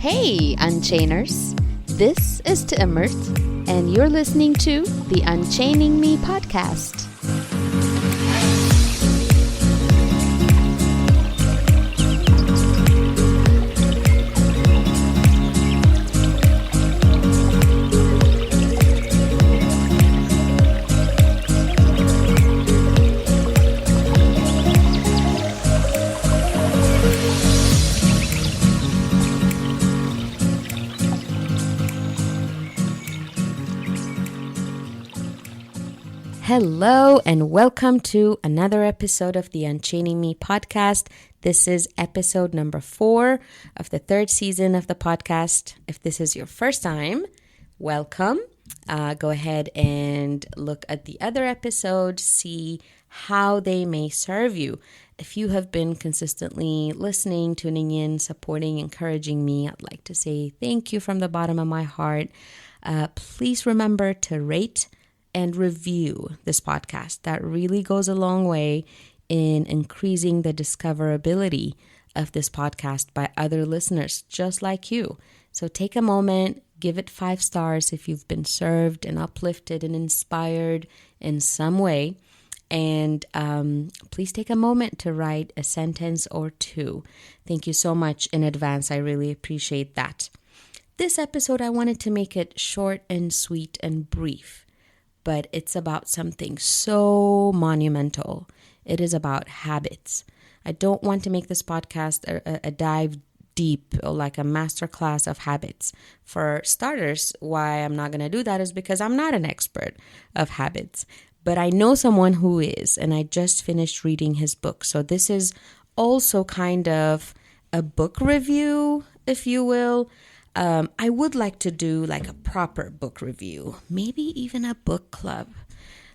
Hey, Unchainers! This is Timmert, and you're listening to the Unchaining Me podcast. Hello and welcome to another episode of the Unchaining Me podcast. This is episode number 4 of the 3rd season of the podcast. If this is your first time, welcome. Go ahead and look at the other episodes, see how they may serve you. If you have been consistently listening, tuning in, supporting, encouraging me, I'd like to say thank you from the bottom of my heart. Please remember to rate and review this podcast. That really goes a long way in increasing the discoverability of this podcast by other listeners just like you. So take a moment, give it 5 stars if you've been served and uplifted and inspired in some way. And please take a moment to write a sentence or 2. Thank you so much in advance. I really appreciate that. This episode, I wanted to make it short and sweet and brief. But it's about something so monumental. It is about habits. I don't want to make this podcast a dive deep or like a masterclass of habits. For starters, why I'm not going to do that is because I'm not an expert of habits. But I know someone who is, and I just finished reading his book. So this is also kind of a book review, if you will. I would like to do like a proper book review, maybe even a book club.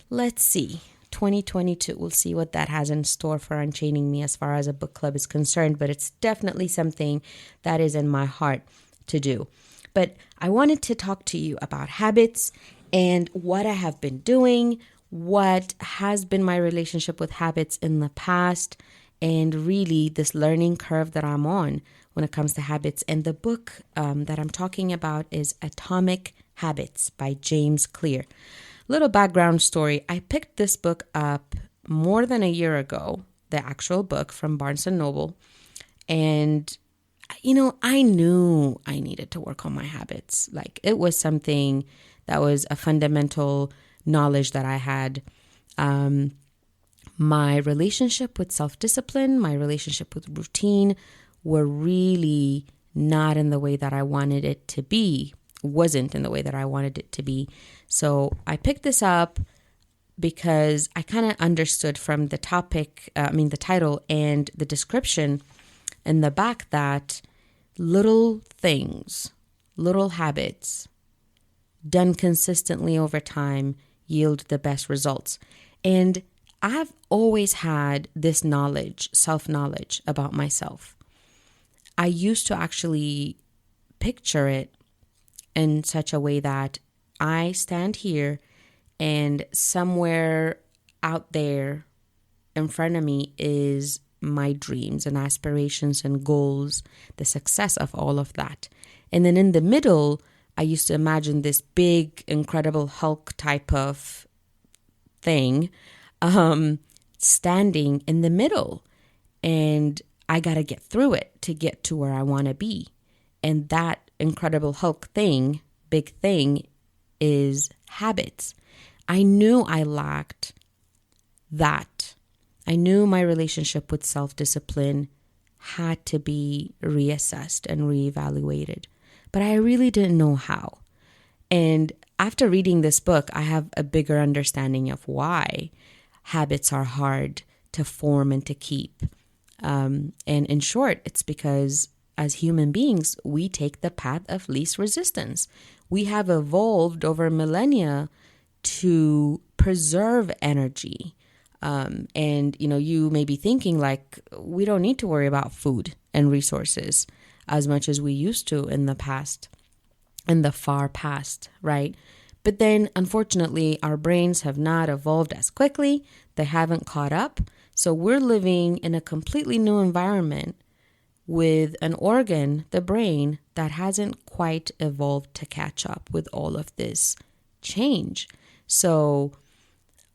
Let's see, 2022, we'll see what that has in store for Unchaining Me as far as a book club is concerned, but it's definitely something that is in my heart to do. But I wanted to talk to you about habits and what I have been doing, what has been my relationship with habits in the past, and really this learning curve that I'm on when it comes to habits. And the book that I'm talking about is Atomic Habits by James Clear. Little background story. I picked this book up more than a year ago, the actual book from Barnes & Noble. And, I knew I needed to work on my habits. Like it was something that was a fundamental knowledge that I had. My relationship with self-discipline, my relationship with routine were really not in the way that I wanted it to be, wasn't in the way that I wanted it to be. So I picked this up because I kind of understood from the the title and the description in the back that little things, little habits done consistently over time yield the best results. And I've always had this knowledge, self-knowledge about myself. I used to actually picture it in such a way that I stand here and somewhere out there in front of me is my dreams and aspirations and goals, the success of all of that. And then in the middle, I used to imagine this big, incredible Hulk type of thing standing in the middle. And I got to get through it to get to where I want to be. And that incredible Hulk thing, big thing, is habits. I knew I lacked that. I knew my relationship with self-discipline had to be reassessed and reevaluated. But I really didn't know how. And after reading this book, I have a bigger understanding of why habits are hard to form and to keep. And in short, it's because as human beings, we take the path of least resistance. We have evolved over millennia to preserve energy. And, you may be thinking like, we don't need to worry about food and resources as much as we used to in the past, in the far past, right? But then, unfortunately, our brains have not evolved as quickly. They haven't caught up. So we're living in a completely new environment with an organ, the brain, that hasn't quite evolved to catch up with all of this change. So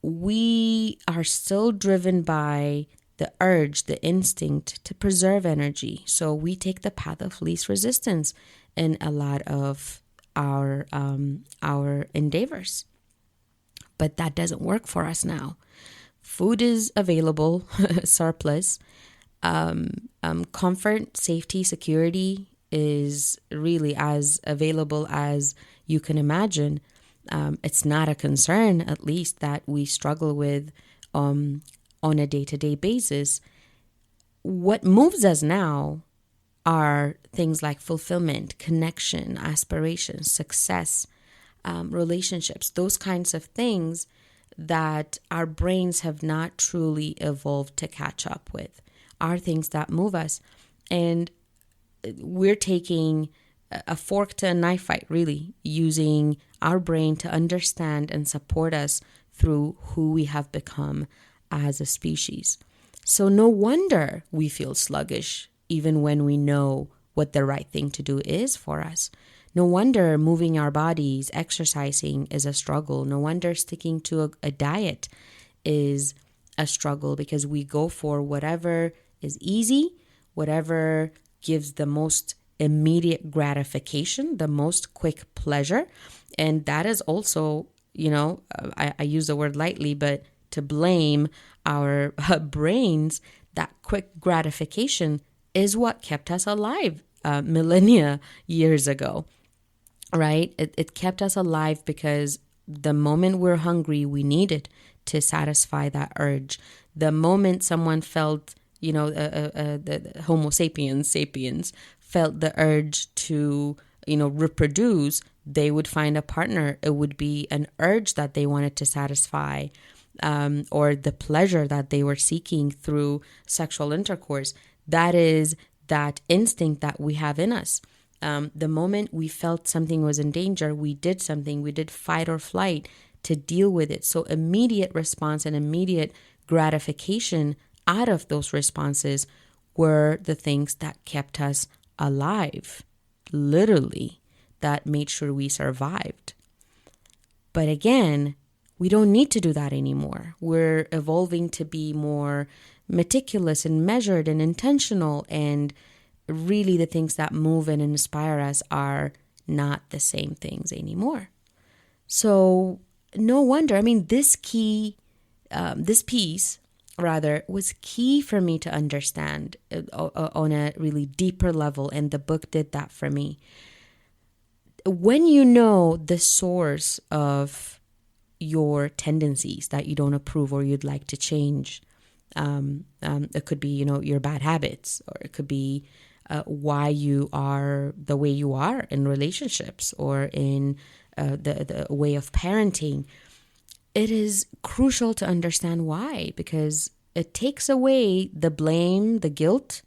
we are still driven by the urge, the instinct to preserve energy. So we take the path of least resistance in a lot of our endeavors. But that doesn't work for us now. Food is available, surplus. Comfort, safety, security is really as available as you can imagine. It's not a concern, at least, that we struggle with on a day-to-day basis. What moves us now are things like fulfillment, connection, aspiration, success, relationships, those kinds of things that our brains have not truly evolved to catch up with, are things that move us. And we're taking a fork to a knife fight, really, using our brain to understand and support us through who we have become as a species. So no wonder we feel sluggish, even when we know what the right thing to do is for us. No wonder moving our bodies, exercising is a struggle. No wonder sticking to a diet is a struggle, because we go for whatever is easy, whatever gives the most immediate gratification, the most quick pleasure. And that is also, I use the word lightly, but to blame our brains, that quick gratification is what kept us alive millennia years ago, right? It kept us alive because the moment we're hungry, we needed to satisfy that urge. The moment someone felt, the Homo sapiens felt the urge to, reproduce, they would find a partner. It would be an urge that they wanted to satisfy, or the pleasure that they were seeking through sexual intercourse. That is that instinct that we have in us. The moment we felt something was in danger, we did something. We did fight or flight to deal with it. So immediate response and immediate gratification out of those responses were the things that kept us alive, literally, that made sure we survived. But again, we don't need to do that anymore. We're evolving to be more meticulous and measured and intentional, and really the things that move and inspire us are not the same things anymore. So no wonder, this piece was key for me to understand on a really deeper level, and the book did that for me. When you know the source of your tendencies that you don't approve or you'd like to change, it could be, your bad habits, or it could be why you are the way you are in relationships, or in the way of parenting. It is crucial to understand why, because it takes away the blame, the guilt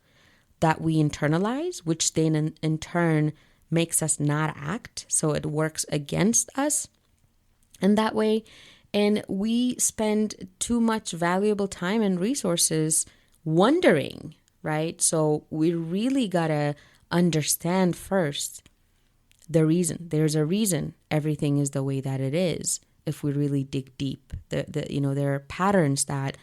that we internalize, which then in turn makes us not act. So it works against us in that way. And we spend too much valuable time and resources wondering, right? So we really gotta understand first the reason. There's a reason everything is the way that it is. If we really dig deep, there are patterns that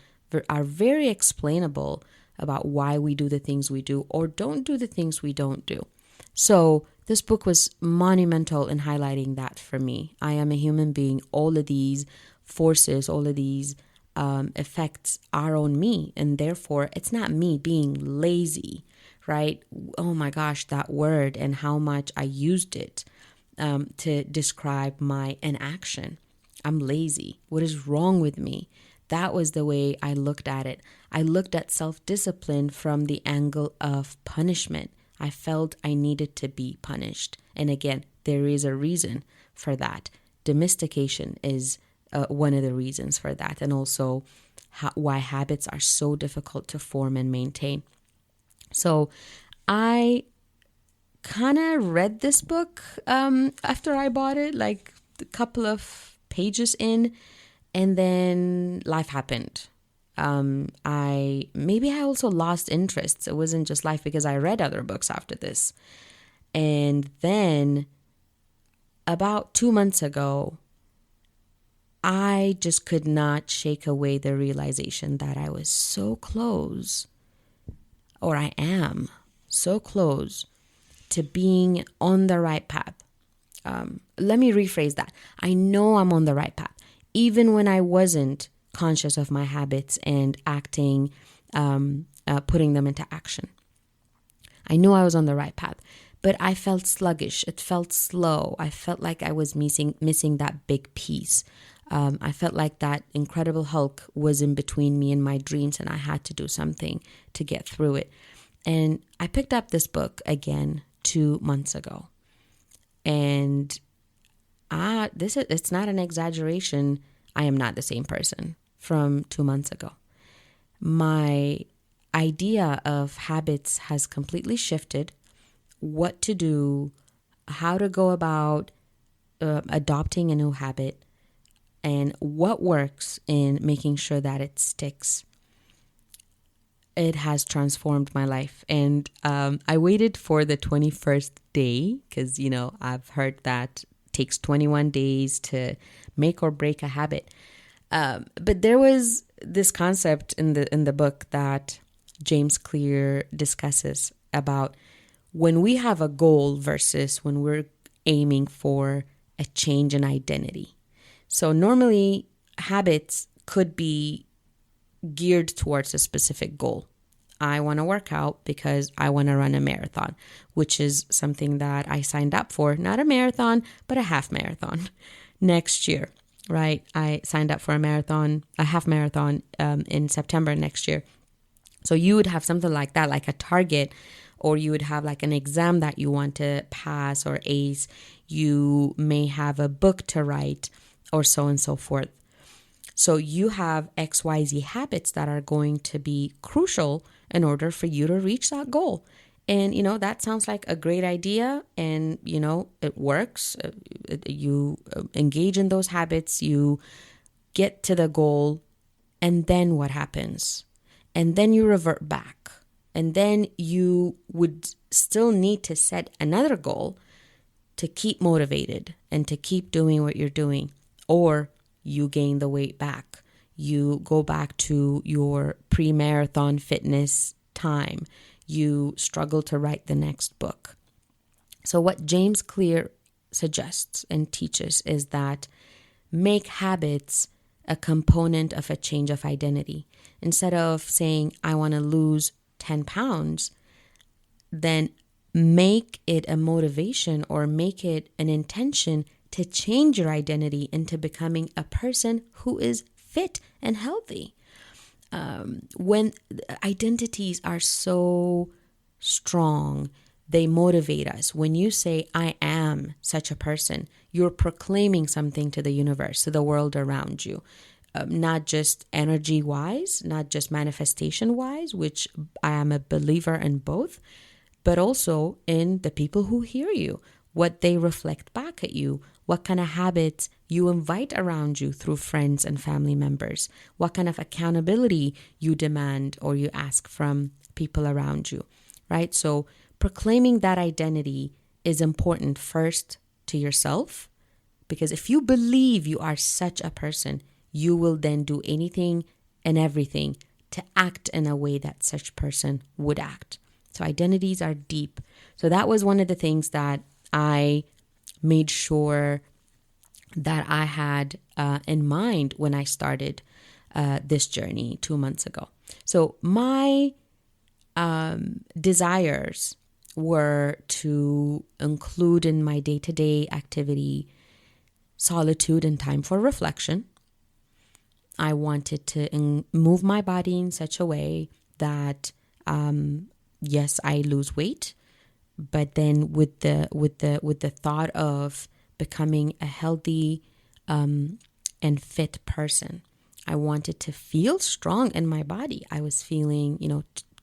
are very explainable about why we do the things we do or don't do the things we don't do. So this book was monumental in highlighting that for me. I am a human being. All of these forces, all of these effects are on me, and therefore it's not me being lazy, right? Oh my gosh, that word, and how much I used it to describe my inaction. I'm lazy. What is wrong with me? That was the way I looked at it. I looked at self-discipline from the angle of punishment. I felt I needed to be punished. And again, there is a reason for that. Domestication is one of the reasons for that, and also why habits are so difficult to form and maintain. So I kind of read this book after I bought it, like a couple of pages in, and then life happened. I also lost interests. It wasn't just life because I read other books after this. And then about 2 months ago, I just could not shake away the realization that I was so close, or I am so close to being on the right path. Let me rephrase that. I know I'm on the right path, even when I wasn't conscious of my habits and acting, putting them into action. I knew I was on the right path, but I felt sluggish. It felt slow. I felt like I was missing that big piece. I felt like that Incredible Hulk was in between me and my dreams, and I had to do something to get through it. And I picked up this book again 2 months ago. And it's not an exaggeration. I am not the same person from 2 months ago. My idea of habits has completely shifted. What to do, how to go about adopting a new habit, and what works in making sure that it sticks. It has transformed my life. And I waited for the 21st day because, I've heard that takes 21 days to make or break a habit. But there was this concept in the book that James Clear discusses about when we have a goal versus when we're aiming for a change in identity. So normally habits could be geared towards a specific goal. I want to work out because I want to run a marathon, which is something that I signed up for, not a marathon, but a half marathon next year, right? I signed up for a half marathon in September next year. So you would have something like that, like a target, or you would have like an exam that you want to pass or ace. You may have a book to write or so and so forth. So you have XYZ habits that are going to be crucial in order for you to reach that goal. And, that sounds like a great idea and, it works. You engage in those habits, you get to the goal, and then what happens? And then you revert back. And then you would still need to set another goal to keep motivated and to keep doing what you're doing. Or you gain the weight back. You go back to your pre-marathon fitness time. You struggle to write the next book. So what James Clear suggests and teaches is that make habits a component of a change of identity. Instead of saying, I want to lose 10 pounds, then make it a motivation or make it an intention to change your identity into becoming a person who is fit and healthy. When identities are so strong, they motivate us. When you say, I am such a person, you're proclaiming something to the universe, to the world around you. Not just energy-wise, not just manifestation-wise, which I am a believer in both, but also in the people who hear you, what they reflect back at you, what kind of habits you invite around you through friends and family members, what kind of accountability you demand or you ask from people around you, right? So proclaiming that identity is important first to yourself, because if you believe you are such a person, you will then do anything and everything to act in a way that such person would act. So identities are deep. So that was one of the things that I made sure that I had in mind when I started this journey 2 months ago. So my desires were to include in my day-to-day activity solitude and time for reflection. I wanted to move my body in such a way that, yes, I lose weight, but then with the thought of becoming a healthy and fit person. I wanted to feel strong in my body. I was feeling,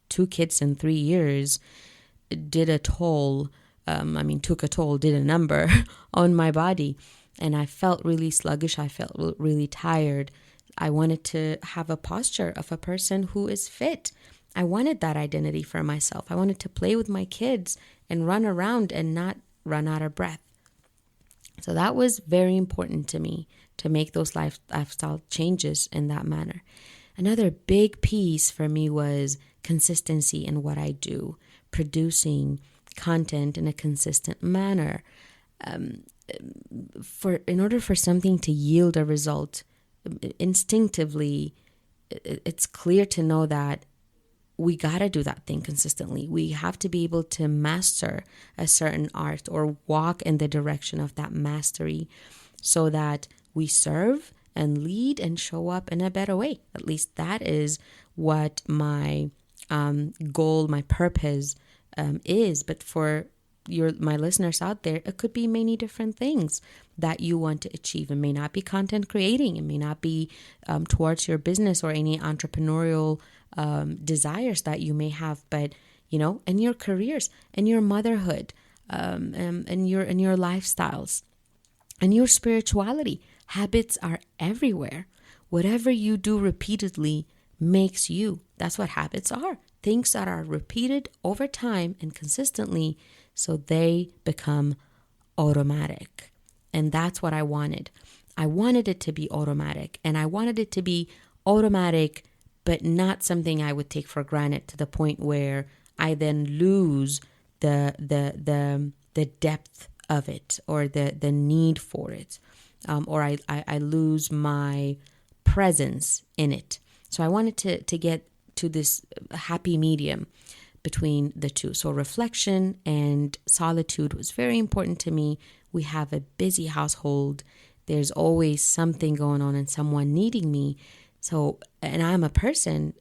2 kids in 3 years did a toll, did a number on my body. And I felt really sluggish. I felt really tired. I wanted to have a posture of a person who is fit. I wanted that identity for myself. I wanted to play with my kids and run around and not run out of breath. So that was very important to me, to make those lifestyle changes in that manner. Another big piece for me was consistency in what I do, producing content in a consistent manner. In order for something to yield a result, instinctively, it's clear to know that we got to do that thing consistently. We have to be able to master a certain art or walk in the direction of that mastery so that we serve and lead and show up in a better way. At least that is what my goal, my purpose is. But for my listeners out there, it could be many different things that you want to achieve. It may not be content creating. It may not be towards your business or any entrepreneurial desires that you may have, but in your careers, in your motherhood, in your lifestyles, and your spirituality. Habits are everywhere. Whatever you do repeatedly makes you. That's what habits are. Things that are repeated over time and consistently, so they become automatic. And that's what I wanted. I wanted it to be automatic, and I wanted it to be automatic, but not something I would take for granted to the point where I then lose the depth of it or the need for it, or I lose my presence in it. So I wanted to get to this happy medium between the two. So reflection and solitude was very important to me. We have a busy household. There's always something going on and someone needing me. So, and I'm a person,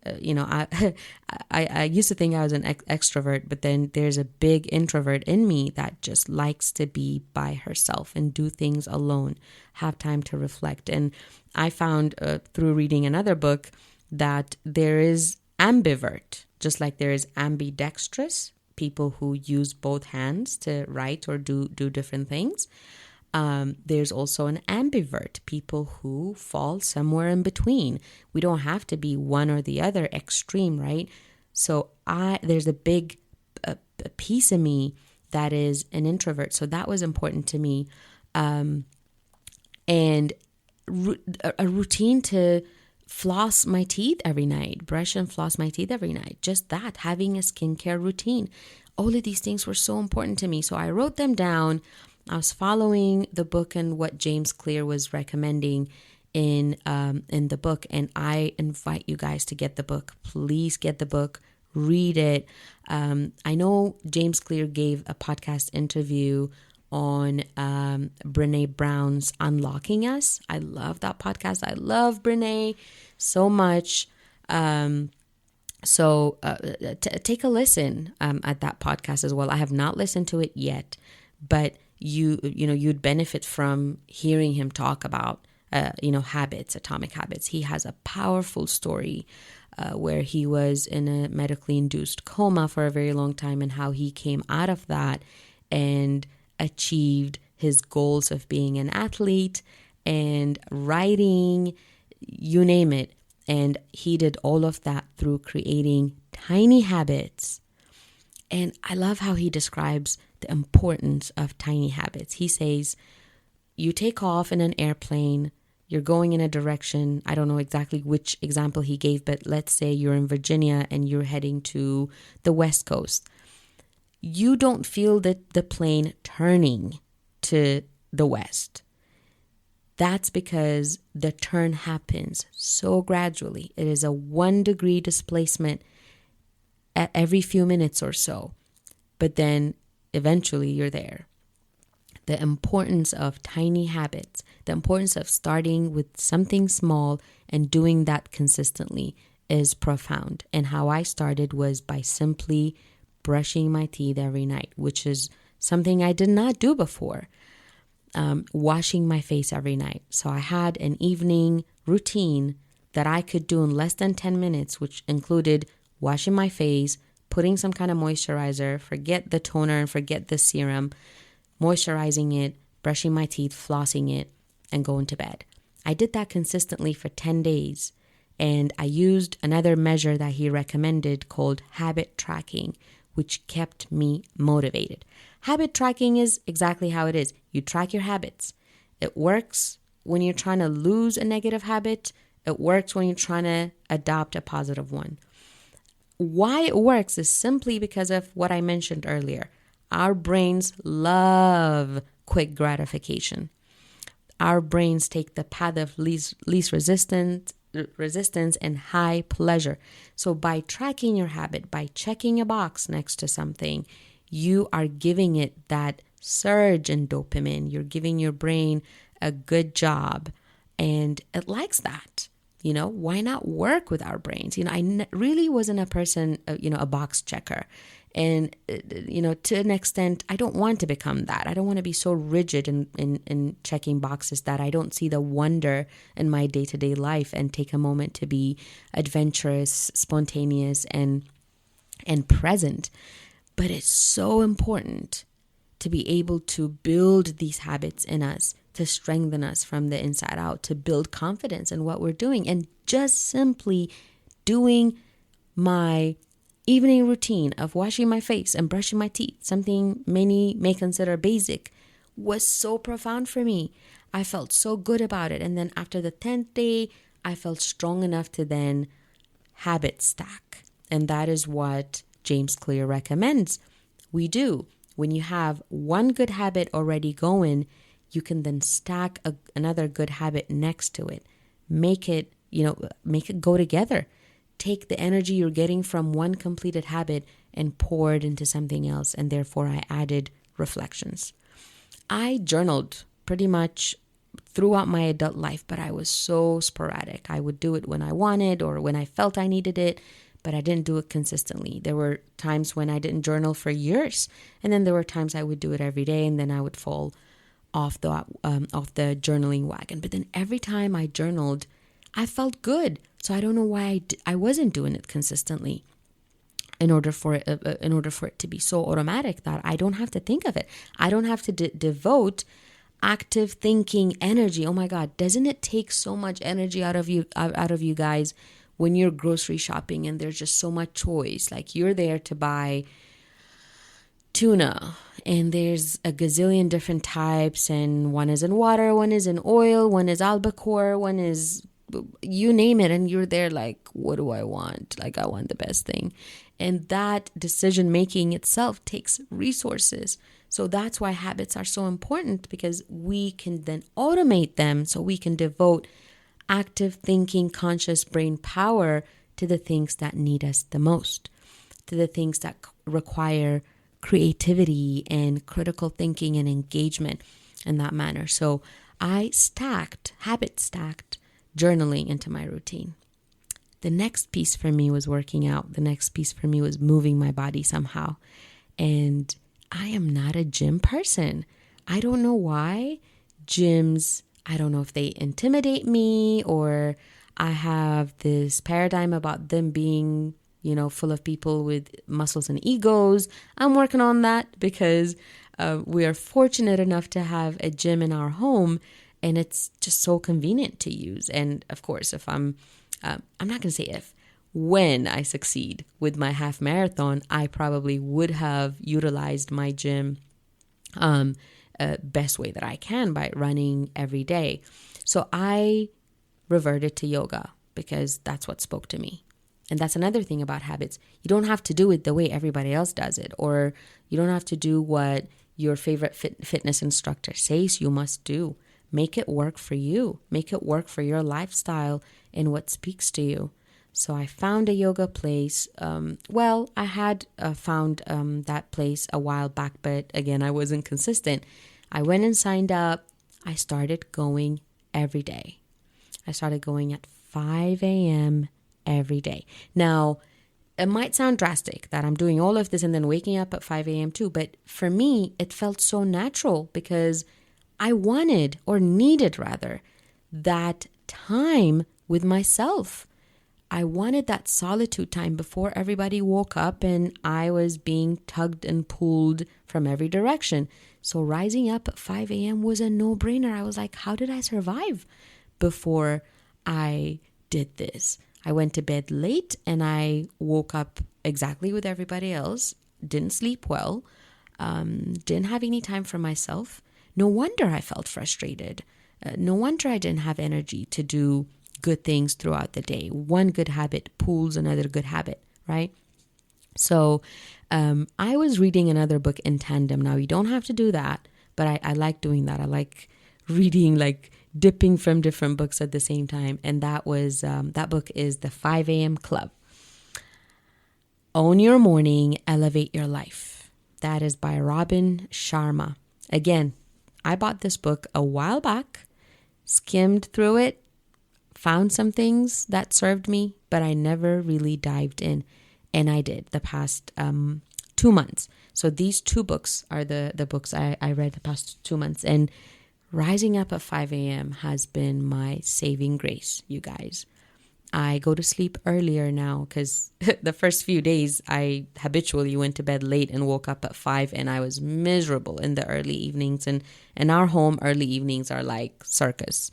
I used to think I was an extrovert, but then there's a big introvert in me that just likes to be by herself and do things alone, have time to reflect. And I found through reading another book that there is ambivert, just like there is ambidextrous, people who use both hands to write or do different things. There's also an ambivert, people who fall somewhere in between. We don't have to be one or the other extreme, right? So there's a big a piece of me that is an introvert. So that was important to me. And a routine to floss my teeth every night, brush and floss my teeth every night. Just that, having a skincare routine. All of these things were so important to me. So I wrote them down. I was following the book and what James Clear was recommending in the book. And I invite you guys to get the book. Please get the book. Read it. I know James Clear gave a podcast interview on Brene Brown's Unlocking Us. I love that podcast. I love Brene so much. So take a listen at that podcast as well. I have not listened to it yet, but you'd benefit from hearing him talk about habits, atomic habits. He has a powerful story where he was in a medically induced coma for a very long time and how he came out of that and achieved his goals of being an athlete and writing, you name it. And he did all of that through creating tiny habits. And I love how he describes the importance of tiny habits. He says, you take off in an airplane, you're going in a direction. I don't know exactly which example he gave, but let's say you're in Virginia and you're heading to the West Coast. You don't feel the plane turning to the west. That's because the turn happens so gradually. It is a 1 degree displacement at every few minutes or so. But then eventually you're there. The importance of tiny habits, the importance of starting with something small and doing that consistently is profound. And how I started was by simply brushing my teeth every night, which is something I did not do before. Washing my face every night. So I had an evening routine that I could do in less than 10 minutes, which included washing my face, putting some kind of moisturizer, forget the toner and forget the serum, moisturizing it, brushing my teeth, flossing it, and going to bed. I did that consistently for 10 days. And I used another measure that he recommended called habit tracking, which kept me motivated. Habit tracking is exactly how it is. You track your habits. It works when you're trying to lose a negative habit. It works when you're trying to adopt a positive one. Why it works is simply because of what I mentioned earlier. Our brains love quick gratification. Our brains take the path of least resistance and high pleasure. So by tracking your habit, by checking a box next to something, you are giving it that surge in dopamine. You're giving your brain a good job, and it likes that. Why not work with our brains? I really wasn't a person, a box checker. And, to an extent, I don't want to become that. I don't want to be so rigid in checking boxes that I don't see the wonder in my day-to-day life and take a moment to be adventurous, spontaneous, and present. But it's so important to be able to build these habits in us, to strengthen us from the inside out, to build confidence in what we're doing. And just simply doing my evening routine of washing my face and brushing my teeth, something many may consider basic, was so profound for me. I felt so good about it. And then after the 10th day, I felt strong enough to then habit stack. And that is what James Clear recommends we do. When you have one good habit already going, you can then stack another good habit next to it. Make it go together. Take the energy you're getting from one completed habit and pour it into something else. And therefore, I added reflections. I journaled pretty much throughout my adult life, but I was so sporadic. I would do it when I wanted or when I felt I needed it, but I didn't do it consistently. There were times when I didn't journal for years, and then there were times I would do it every day, and then I would fall off the journaling wagon. But then every time I journaled, I felt good. So I don't know why I wasn't doing it consistently. In order for it to be so automatic that I don't have to think of it, I don't have to devote active thinking energy. Oh my God, doesn't it take so much energy out of you guys when you're grocery shopping and there's just so much choice? Like, you're there to buy tuna and there's a gazillion different types, and one is in water, one is in oil, one is albacore, one is, you name it, and you're there like, what do I want? Like, I want the best thing. And that decision making itself takes resources. So that's why habits are so important, because we can then automate them so we can devote active thinking, conscious brain power to the things that need us the most, to the things that require creativity and critical thinking and engagement in that manner. So I habit stacked journaling into my routine. The next piece for me was working out. The next piece for me was moving my body somehow. And I am not a gym person. I don't know why. Gyms, I don't know if they intimidate me, or I have this paradigm about them being, full of people with muscles and egos. I'm working on that, because we are fortunate enough to have a gym in our home, and it's just so convenient to use. And of course, if I'm not going to say if, when I succeed with my half marathon, I probably would have utilized my gym best way that I can by running every day. So I reverted to yoga because that's what spoke to me. And that's another thing about habits. You don't have to do it the way everybody else does it, or you don't have to do what your favorite fitness instructor says you must do. Make it work for you. Make it work for your lifestyle and what speaks to you. So I found a yoga place. I had found that place a while back, but again, I wasn't consistent. I went and signed up. I started going every day. I started going at 5 a.m. every day. Now, it might sound drastic that I'm doing all of this and then waking up at 5 a.m. too, but for me, it felt so natural because I wanted, or needed rather, that time with myself. I wanted that solitude time before everybody woke up and I was being tugged and pulled from every direction. So rising up at 5 a.m. was a no-brainer. I was like, how did I survive? before I did this. I went to bed late and I woke up exactly with everybody else, didn't sleep well, didn't have any time for myself. No wonder I felt frustrated. No wonder I didn't have energy to do good things throughout the day. One good habit pulls another good habit, right? So I was reading another book in tandem. Now, you don't have to do that, but I like doing that. I like reading, like dipping from different books at the same time. And that was that book is The 5 a.m. Club. Own Your Morning, Elevate Your Life. That is by Robin Sharma. Again, I bought this book a while back, skimmed through it, found some things that served me, but I never really dived in. And I did the past 2 months. So these two books are the books I read the past 2 months. And rising up at 5 a.m. has been my saving grace, you guys. I go to sleep earlier now because the first few days I habitually went to bed late and woke up at 5, and I was miserable in the early evenings. And in our home, early evenings are like circus,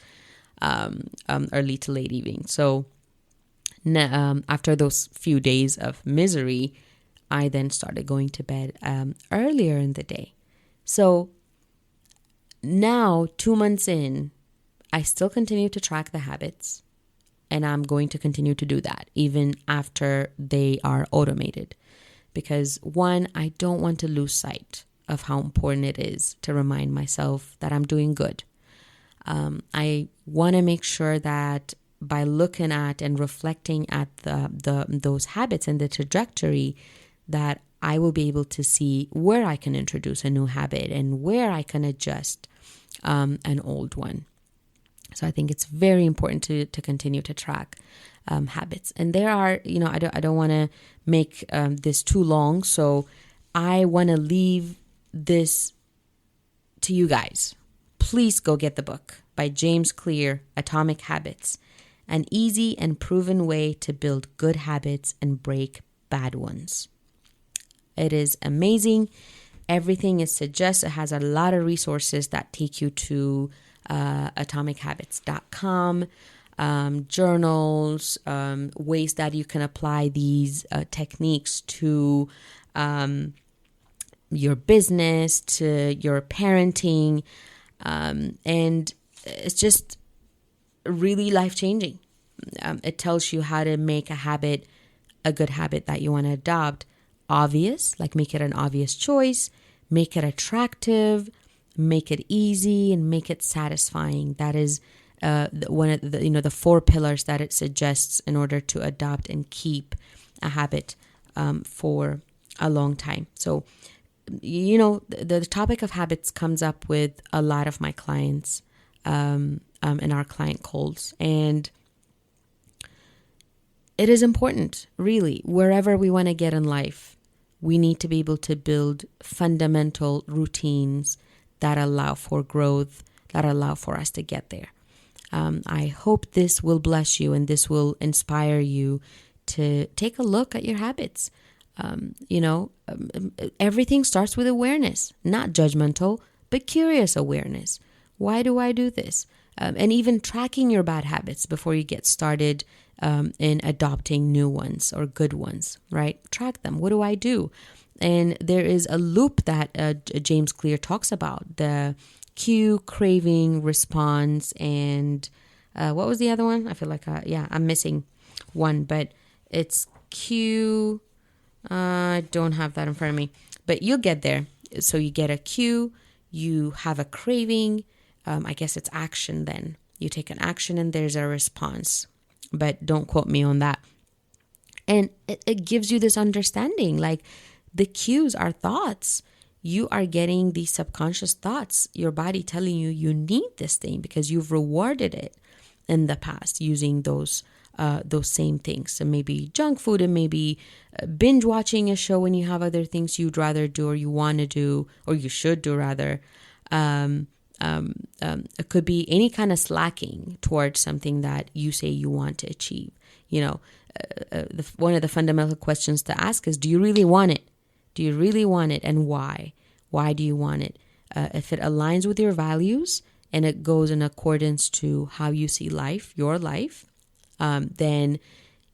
early to late evening. So after those few days of misery, I then started going to bed earlier in the day. So now, 2 months in, I still continue to track the habits, and I'm going to continue to do that even after they are automated. Because one, I don't want to lose sight of how important it is to remind myself that I'm doing good. I want to make sure that by looking at and reflecting at those habits and the trajectory, that I will be able to see where I can introduce a new habit and where I can adjust an old one. So I think it's very important to continue to track habits. And there are, I don't want to make this too long, so I want to leave this to you guys. Please go get the book by James Clear, Atomic Habits, an easy and proven way to build good habits and break bad ones. It is amazing. Everything it suggests. It has a lot of resources that take you to atomichabits.com, journals, ways that you can apply these techniques to your business, to your parenting, and it's just really life-changing. It tells you how to make a habit a good habit that you want to adopt obvious, like make it an obvious choice, make it attractive, make it easy, and make it satisfying. That is one of the 4 pillars that it suggests in order to adopt and keep a habit for a long time. So, the topic of habits comes up with a lot of my clients in our client calls, and it is important, really, wherever we want to get in life. We need to be able to build fundamental routines that allow for growth, that allow for us to get there. I hope this will bless you and this will inspire you to take a look at your habits. Everything starts with awareness, not judgmental, but curious awareness. Why do I do this? And even tracking your bad habits before you get started in adopting new ones or good ones, right? Track them. What do I do? And there is a loop that James Clear talks about, the cue, craving, response, and what was the other one? I feel like, I'm missing one, but it's cue. I don't have that in front of me, but you'll get there. So you get a cue, you have a craving. I guess it's action then. You take an action and there's a response, but don't quote me on that. And it gives you this understanding, like the cues are thoughts. You are getting these subconscious thoughts, your body telling you you need this thing because you've rewarded it in the past using those same things. So maybe junk food, and maybe binge watching a show when you have other things you'd rather do or you want to do, or you should do rather. It could be any kind of slacking towards something that you say you want to achieve. One of the fundamental questions to ask is, do you really want it? Do you really want it, and why? Why do you want it? If it aligns with your values, and it goes in accordance to how you see life, your life, then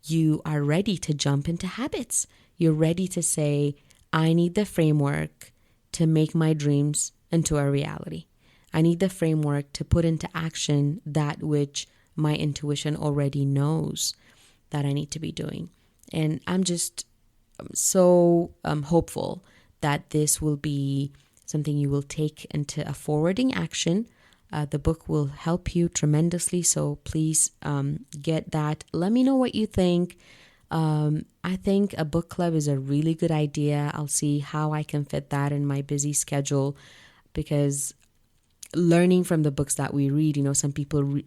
you are ready to jump into habits. You're ready to say, I need the framework to make my dreams into a reality. I need the framework to put into action that which my intuition already knows that I need to be doing. And I'm just so hopeful that this will be something you will take into a forwarding action. The book will help you tremendously. So please get that. Let me know what you think. I think a book club is a really good idea. I'll see how I can fit that in my busy schedule, because learning from the books that we read, some people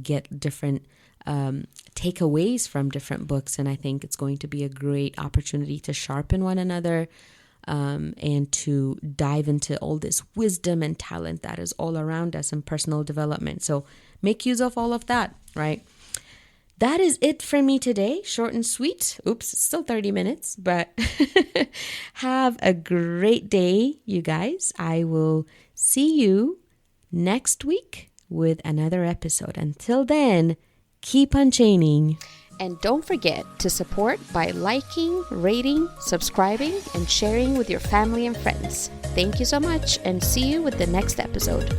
get different takeaways from different books. And I think it's going to be a great opportunity to sharpen one another and to dive into all this wisdom and talent that is all around us in personal development. So make use of all of that, right? That is it for me today. Short and sweet. Oops, it's still 30 minutes, but have a great day, you guys. I will see you next week with another episode. Until then, keep unchaining. And don't forget to support by liking, rating, subscribing, and sharing with your family and friends. Thank you so much, and see you with the next episode.